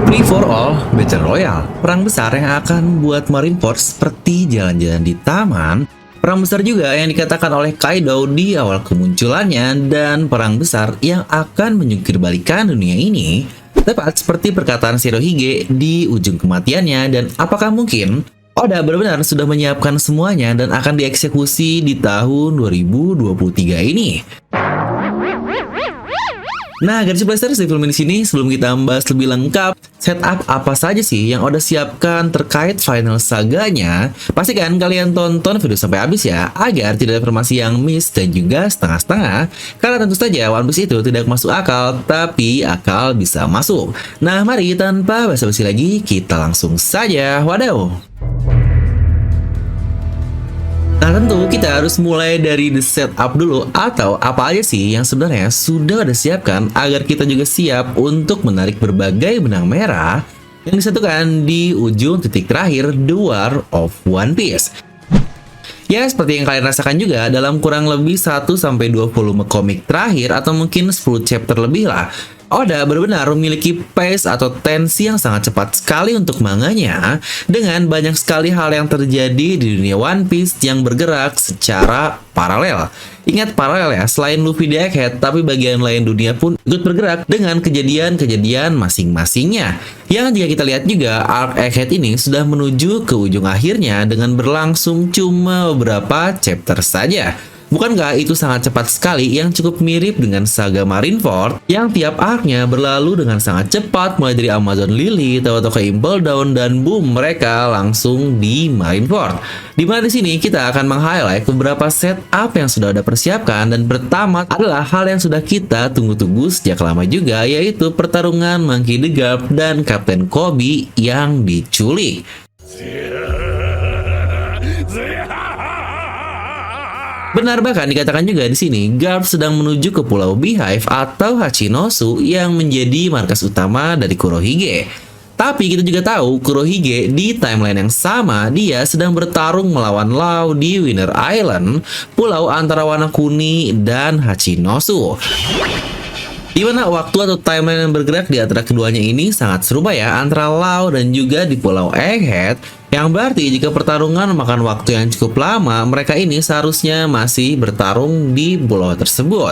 Free for all, Battle Royale, perang besar yang akan buat Marineford seperti jalan-jalan di taman. Perang besar juga yang dikatakan oleh Kaido di awal kemunculannya, dan perang besar yang akan menjungkir balikan dunia ini. Tepat seperti perkataan Shirohige di ujung kematiannya, dan apakah mungkin Oda benar-benar sudah menyiapkan semuanya dan akan dieksekusi di tahun 2023 ini? Nah, garis pelajaran di film ini sini, sebelum kita membahas lebih lengkap setup apa saja sih yang Oda siapkan terkait final saganya, pastikan kalian tonton video sampai habis ya, agar tidak ada informasi yang miss dan juga setengah-setengah, karena tentu saja One Piece itu tidak masuk akal, tapi akal bisa masuk. Nah, mari tanpa basa-basi lagi, kita langsung saja, wadaw! Nah, tentu kita harus mulai dari the setup dulu, atau apa aja sih yang sebenarnya sudah ada siapkan agar kita juga siap untuk menarik berbagai benang merah yang disatukan di ujung titik terakhir The War of One Piece. Ya, seperti yang kalian rasakan juga dalam kurang lebih 1-2 volume komik terakhir, atau mungkin 10 chapter lebih lah, Oda benar-benar memiliki pace atau tensi yang sangat cepat sekali untuk manganya, dengan banyak sekali hal yang terjadi di dunia One Piece yang bergerak secara paralel. Ingat paralel ya, selain Luffy di Egghead, tapi bagian lain dunia pun ikut bergerak dengan kejadian-kejadian masing-masingnya. Yang jika kita lihat juga, arc Egghead ini sudah menuju ke ujung akhirnya dengan berlangsung cuma beberapa chapter saja. Bukankah itu sangat cepat sekali, yang cukup mirip dengan saga Marineford yang tiap arc-nya berlalu dengan sangat cepat, mulai dari Amazon Lily, tahu-tahu ke Impel Down, dan boom, mereka langsung di Marineford. Dimana di sini kita akan meng-highlight beberapa setup yang sudah ada persiapkan, dan pertama adalah hal yang sudah kita tunggu-tunggu sejak lama juga, yaitu pertarungan Monkey D. Garp dan Kapten Kobe yang diculik. Benar, bahkan dikatakan juga di sini, Garp sedang menuju ke Pulau Beehive atau Hachinosu yang menjadi markas utama dari Kurohige. Tapi kita juga tahu Kurohige di timeline yang sama, dia sedang bertarung melawan Law di Winter Island, pulau antara Wano Kuni dan Hachinosu. Di mana waktu atau timeline yang bergerak di antara keduanya ini sangat serupa ya, antara Law dan juga di Pulau Egghead, yang berarti jika pertarungan memakan waktu yang cukup lama, mereka ini seharusnya masih bertarung di pulau tersebut.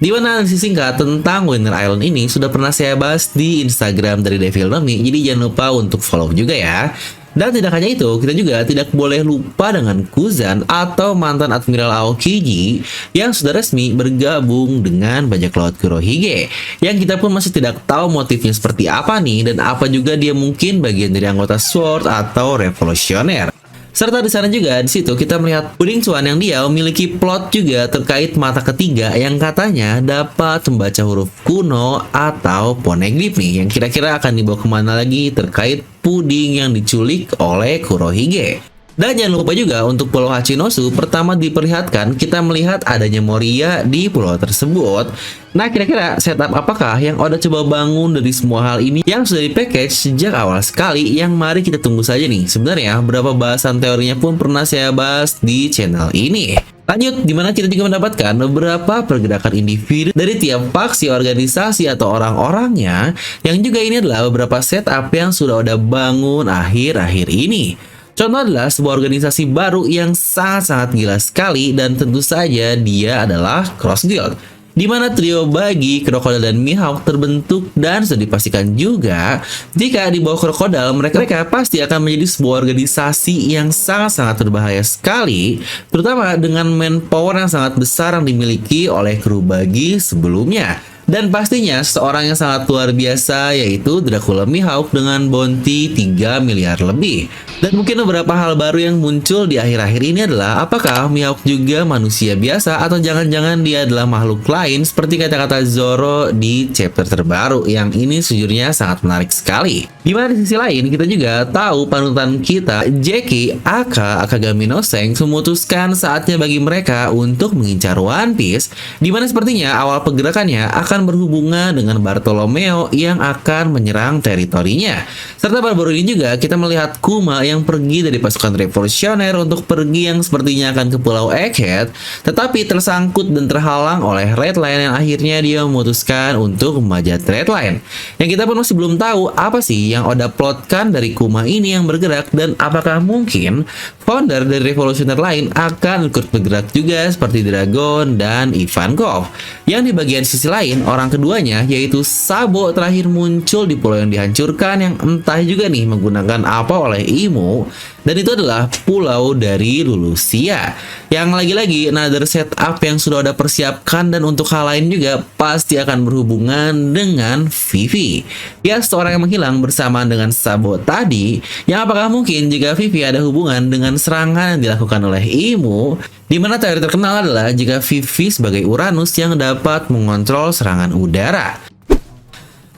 Di mana analisis singkat tentang Winter Island ini sudah pernah saya bahas di Instagram dari Devil Nomi, jadi jangan lupa untuk follow juga ya. Dan tidak hanya itu, kita juga tidak boleh lupa dengan Kuzan atau mantan Admiral Aokiji yang sudah resmi bergabung dengan bajak laut Kurohige, yang kita pun masih tidak tahu motifnya seperti apa nih, dan apa juga dia mungkin bagian dari anggota Sword atau revolusioner. Serta di sana juga, di situ kita melihat Pudding Swan yang dia memiliki plot juga terkait mata ketiga yang katanya dapat membaca huruf kuno atau poneglyph nih, yang kira-kira akan dibawa kemana lagi terkait puding yang diculik oleh Kurohige. Dan jangan lupa juga untuk Pulau Hachinosu, pertama diperlihatkan kita melihat adanya Moria di pulau tersebut. Nah, kira-kira setup apakah yang Oda coba bangun dari semua hal ini yang sudah di-package sejak awal sekali, yang mari kita tunggu saja nih. Sebenarnya beberapa bahasan teorinya pun pernah saya bahas di channel ini. Lanjut, dimana kita juga mendapatkan beberapa pergerakan individu dari tiap faksi, organisasi, atau orang-orangnya, yang juga ini adalah beberapa setup yang sudah Oda bangun akhir-akhir ini. Contoh adalah sebuah organisasi baru yang sangat-sangat gila sekali, dan tentu saja dia adalah Cross Guild, di mana trio bagi Crocodile dan Mihawk terbentuk, dan sudah dipastikan juga jika di bawah Crocodile mereka pasti akan menjadi sebuah organisasi yang sangat-sangat berbahaya sekali, terutama dengan manpower yang sangat besar yang dimiliki oleh kru bagi sebelumnya. Dan pastinya seorang yang sangat luar biasa, yaitu Dracula Mihawk dengan bounty 3 miliar lebih. Dan mungkin beberapa hal baru yang muncul di akhir-akhir ini adalah, apakah Mihawk juga manusia biasa, atau jangan-jangan dia adalah makhluk lain seperti kata-kata Zoro di chapter terbaru, yang ini sejujurnya sangat menarik sekali. Dimana di sisi lain kita juga tahu panutan kita Jackie aka Akagami no Senk memutuskan saatnya bagi mereka untuk mengincar One Piece, dimana sepertinya awal pergerakannya akan berhubungan dengan Bartolomeo yang akan menyerang teritorinya. Serta baru-baru ini juga kita melihat Kuma yang pergi dari pasukan revolusioner untuk pergi yang sepertinya akan ke Pulau Egghead, tetapi tersangkut dan terhalang oleh Red Line yang akhirnya dia memutuskan untuk memajat Red Line. Yang kita pun masih belum tahu apa sih yang Oda plotkan dari Kuma ini yang bergerak, dan apakah mungkin founder dari revolusioner lain akan ikut bergerak juga seperti Dragon dan Ivankov. Yang di bagian sisi lain, orang keduanya yaitu Sabo terakhir muncul di pulau yang dihancurkan yang entah juga nih menggunakan apa oleh Imo, dan itu adalah pulau dari Lulusia. Yang lagi-lagi another setup yang sudah ada persiapkan, dan untuk hal lain juga pasti akan berhubungan dengan Vivi. Ya, seorang yang menghilang bersamaan dengan Sabo tadi, yang apakah mungkin jika Vivi ada hubungan dengan serangan yang dilakukan oleh Imo, di mana teori terkenal adalah jika Vivi sebagai Uranus yang dapat mengontrol serangan udara.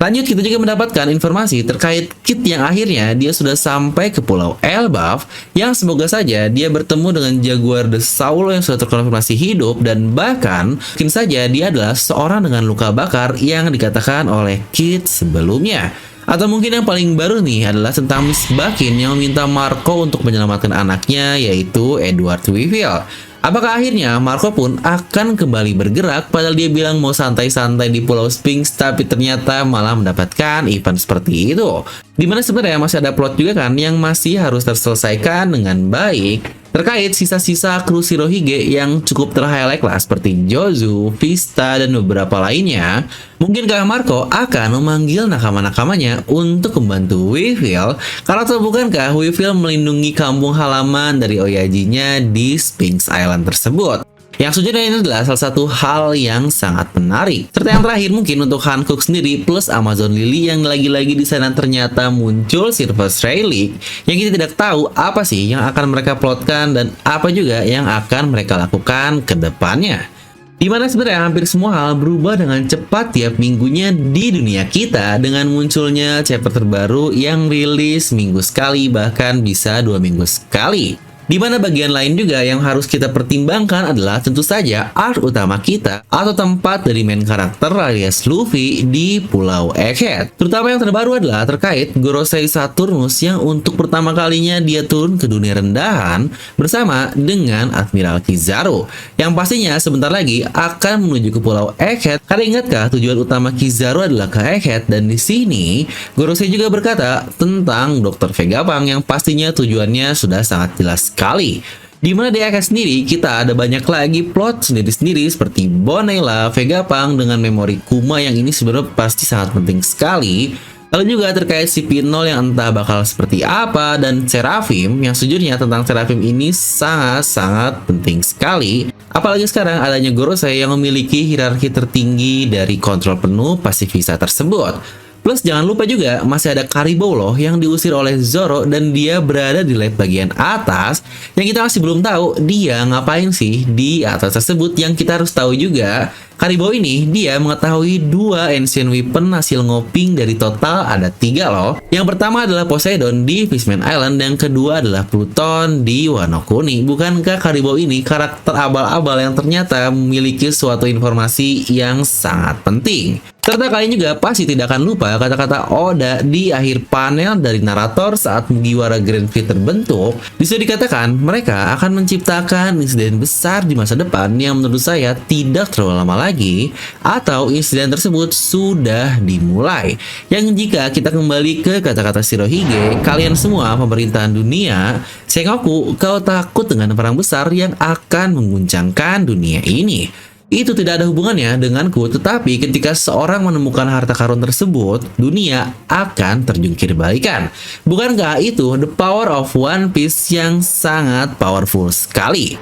Lanjut, kita juga mendapatkan informasi terkait Kid yang akhirnya dia sudah sampai ke Pulau Elbaf, yang semoga saja dia bertemu dengan Jaguar The Soul yang sudah terkonfirmasi hidup, dan bahkan mungkin saja dia adalah seorang dengan luka bakar yang dikatakan oleh Kid sebelumnya. Atau mungkin yang paling baru nih adalah tentang Miss Bakin yang meminta Marco untuk menyelamatkan anaknya, yaitu Edward Weevil. Apakah akhirnya Marco pun akan kembali bergerak, padahal dia bilang mau santai-santai di Pulau Sphinx, tapi ternyata malah mendapatkan event seperti itu. Dimana sebenarnya masih ada plot juga kan yang masih harus terselesaikan dengan baik terkait sisa-sisa kru Shirohige yang cukup ter-highlight lah, seperti Jozu, Vista, dan beberapa lainnya. Mungkinkah Marco akan memanggil nakama-nakamanya untuk membantu Weevil? Karena atau bukankah Weevil melindungi kampung halaman dari Oyajinya di Sphinx Island tersebut? Yang sejujurnya ini adalah salah satu hal yang sangat menarik. Serta yang terakhir mungkin untuk Hankook sendiri plus Amazon Lily yang lagi-lagi di sana ternyata muncul Silver Relic yang kita tidak tahu apa sih yang akan mereka plotkan dan apa juga yang akan mereka lakukan ke depannya. Dimana sebenarnya hampir semua hal berubah dengan cepat tiap minggunya di dunia kita dengan munculnya chapter terbaru yang rilis minggu sekali, bahkan bisa 2 minggu sekali. Dimana bagian lain juga yang harus kita pertimbangkan adalah tentu saja arc utama kita atau tempat dari main karakter alias Luffy di Pulau Egghead. Terutama yang terbaru adalah terkait Gorosei Saturnus yang untuk pertama kalinya dia turun ke dunia rendahan bersama dengan Admiral Kizaru, yang pastinya sebentar lagi akan menuju ke Pulau Egghead. Karena ingatkah tujuan utama Kizaru adalah ke Egghead, dan di sini Gorosei juga berkata tentang Dr. Vegapunk yang pastinya tujuannya sudah sangat jelas sekali. Dimana di Egghead sendiri kita ada banyak lagi plot sendiri-sendiri seperti Bonella, Vegapunk dengan memori Kuma yang ini sebenarnya pasti sangat penting sekali. Lalu juga terkait si Pinol yang entah bakal seperti apa, dan Seraphim yang sejujurnya tentang Seraphim ini sangat-sangat penting sekali. Apalagi sekarang adanya Gorosei yang memiliki hierarki tertinggi dari kontrol penuh pasifisa tersebut. Plus jangan lupa juga masih ada Caribou loh yang diusir oleh Zoro, dan dia berada di lab bagian atas yang kita masih belum tahu dia ngapain sih di atas tersebut. Yang kita harus tahu juga Caribou ini dia mengetahui 2 ancient weapon hasil ngoping dari total ada 3 loh. Yang pertama adalah Poseidon di Fishman Island, dan kedua adalah Pluton di Wano Kuni. Bukankah Caribou ini karakter abal-abal yang ternyata memiliki suatu informasi yang sangat penting? Serta kalian juga pasti tidak akan lupa kata-kata Oda di akhir panel dari narator saat Mugiwara Grand Fleet terbentuk. Bisa dikatakan mereka akan menciptakan insiden besar di masa depan yang menurut saya tidak terlalu lama lagi, atau insiden tersebut sudah dimulai. Yang jika kita kembali ke kata-kata Shirohige, kalian semua pemerintahan dunia, Sengoku, kau takut dengan perang besar yang akan mengguncangkan dunia ini. Itu tidak ada hubungannya denganku, tetapi ketika seorang menemukan harta karun tersebut, dunia akan terjungkir balikan. Bukankah itu the power of One Piece yang sangat powerful sekali?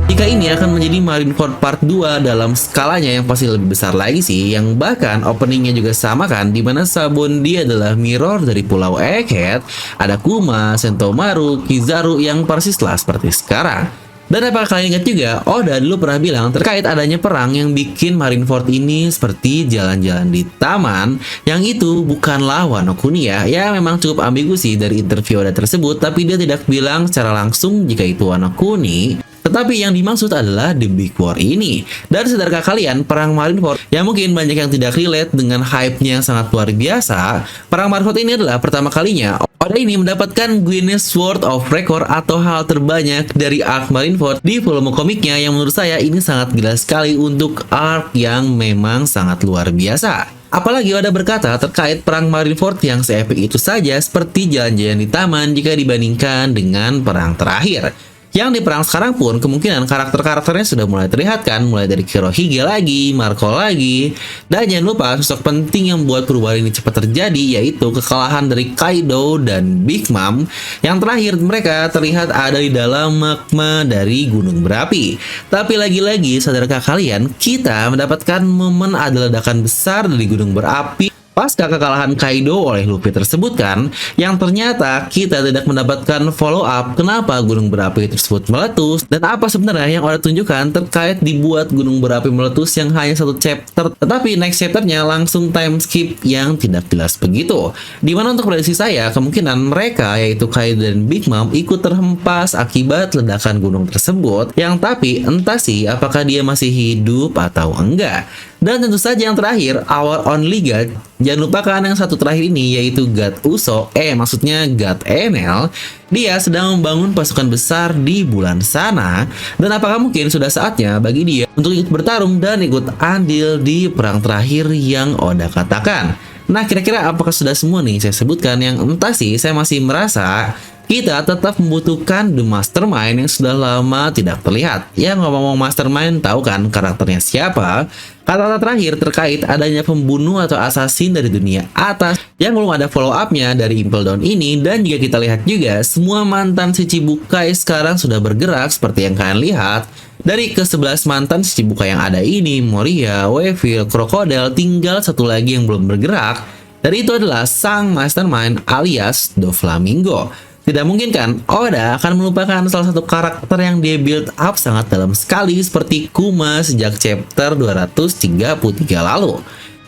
Jika ini akan menjadi Marineford Part 2 dalam skalanya yang pasti lebih besar lagi sih, yang bahkan openingnya juga sama kan, dimana Sabondi adalah mirror dari Pulau Egghead, ada Kuma, Sentomaru, Kizaru yang persislah seperti sekarang. Dan apakah kalian ingat juga, Oda dulu pernah bilang terkait adanya perang yang bikin Marineford ini seperti jalan-jalan di taman, yang itu bukanlah Wano Kuni ya. Ya memang cukup ambigu sih dari interview Oda tersebut, tapi dia tidak bilang secara langsung jika itu Wano Kuni. Tetapi yang dimaksud adalah The Big War ini. Dan sadarkah kalian, Perang Marineford yang mungkin banyak yang tidak relate dengan hype-nya yang sangat luar biasa, Perang Marineford ini adalah pertama kalinya Oda ini mendapatkan Guinness World of Record atau hal terbanyak dari arc Marineford di volume komiknya, yang menurut saya ini sangat gila sekali untuk arc yang memang sangat luar biasa. Apalagi Oda berkata terkait Perang Marineford yang seepik itu saja seperti jalan-jalan di taman jika dibandingkan dengan perang terakhir. Yang di perang sekarang pun kemungkinan karakter-karakternya sudah mulai terlihat kan, mulai dari Kurohige lagi, Marco lagi, dan jangan lupa sosok penting yang membuat perubahan ini cepat terjadi, yaitu kekalahan dari Kaido dan Big Mom. Yang terakhir mereka terlihat ada di dalam magma dari gunung berapi. Tapi lagi-lagi, sadarkah kalian, kita mendapatkan momen ada ledakan besar dari gunung berapi pasca kekalahan Kaido oleh Luffy tersebut kan, yang ternyata kita tidak mendapatkan follow up kenapa gunung berapi tersebut meletus dan apa sebenarnya yang Oda tunjukkan terkait dibuat gunung berapi meletus yang hanya satu chapter, tetapi next chapternya langsung time skip yang tidak jelas begitu. Dimana untuk prediksi saya, kemungkinan mereka yaitu Kaido dan Big Mom ikut terhempas akibat ledakan gunung tersebut, yang tapi entah sih apakah dia masih hidup atau enggak. Dan tentu saja yang terakhir, our only God. Jangan lupakan yang satu terakhir ini, yaitu God Uso, maksudnya God Enel. Dia sedang membangun pasukan besar di bulan sana. Dan apakah mungkin sudah saatnya bagi dia untuk ikut bertarung dan ikut andil di perang terakhir yang Oda katakan? Nah, kira-kira apakah sudah semua nih saya sebutkan? Yang entah sih, saya masih merasa kita tetap membutuhkan The Mastermind yang sudah lama tidak terlihat. Ya, ngomong-ngomong Mastermind, tahu kan karakternya siapa? Kata-kata terakhir terkait adanya pembunuh atau assassin dari dunia atas yang belum ada follow up-nya dari Impel Down ini. Dan juga kita lihat juga semua mantan Shichibukai sekarang sudah bergerak seperti yang kalian lihat. Dari ke-11 mantan Shichibukai yang ada ini, Moria, Weevil, Crocodile, tinggal satu lagi yang belum bergerak. Dan itu adalah sang Mastermind alias Doflamingo. Tidak mungkin kan Oda akan melupakan salah satu karakter yang dia build up sangat dalam sekali seperti Kuma sejak chapter 233 lalu.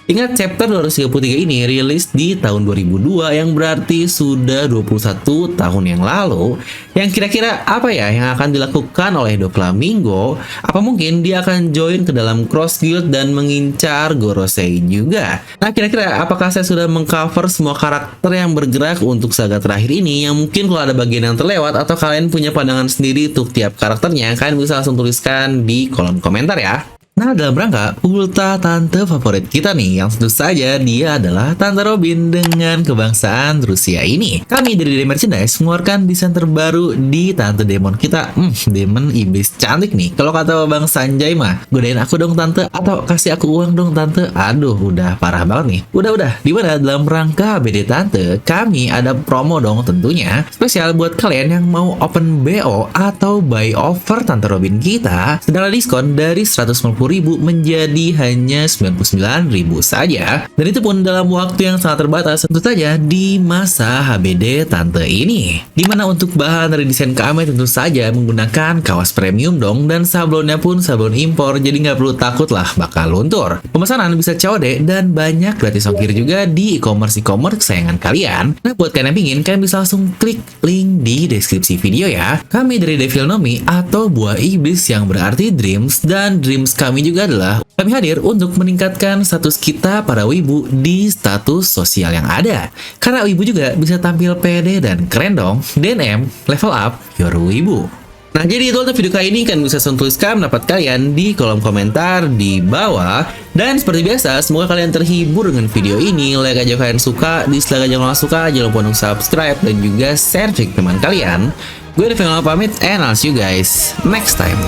Ingat, chapter 233 ini rilis di tahun 2002, yang berarti sudah 21 tahun yang lalu. Yang kira-kira apa ya yang akan dilakukan oleh Doflamingo? Apa mungkin dia akan join ke dalam Cross Guild dan mengincar Gorosei juga? Nah, kira-kira apakah saya sudah mengcover semua karakter yang bergerak untuk saga terakhir ini? Yang mungkin kalau ada bagian yang terlewat atau kalian punya pandangan sendiri untuk tiap karakternya, kalian bisa langsung tuliskan di kolom komentar ya. Nah, dalam rangka ulta tante favorit kita nih, yang tentu saja dia adalah Tante Robin dengan kebangsaan Rusia ini. Kami dari The Merchandise mengeluarkan desain terbaru di Tante Demon kita. Demon iblis cantik nih. Kalau kata Bang Sanjay mah, godain aku dong tante, atau kasih aku uang dong tante. Aduh, udah parah banget nih. Udah. Dimana dalam rangka BD Tante, kami ada promo dong tentunya. Spesial buat kalian yang mau open BO atau buy over Tante Robin kita. Sedang ada diskon dari 150.000 menjadi hanya 99.000 saja. Dan itu pun dalam waktu yang sangat terbatas, tentu saja di masa HBD Tante ini. Dimana untuk bahan dari desain kami tentu saja menggunakan kaos premium dong, dan sablonnya pun sablon impor, jadi nggak perlu takut lah bakal luntur. Pemesanan bisa COD dan banyak gratis ongkir juga di e-commerce kesayangan kalian. Nah, buat kalian yang pingin, kalian bisa langsung klik link di deskripsi video ya. Kami dari Devil Nomi atau Buah Iblis yang berarti Dreams, dan Dreams kami juga adalah kami hadir untuk meningkatkan status kita para wibu di status sosial yang ada. Karena wibu juga bisa tampil pede dan keren dong. DNM, level up your wibu. Nah, jadi itu untuk video kali ini. Kalian bisa tuliskan pendapat kalian di kolom komentar di bawah. Dan seperti biasa, semoga kalian terhibur dengan video ini. Like aja kalian suka, dislike aja kalau nggak suka. Jangan lupa untuk subscribe dan juga share ke teman kalian. Gue Devil pamit, and I'll see you guys next time.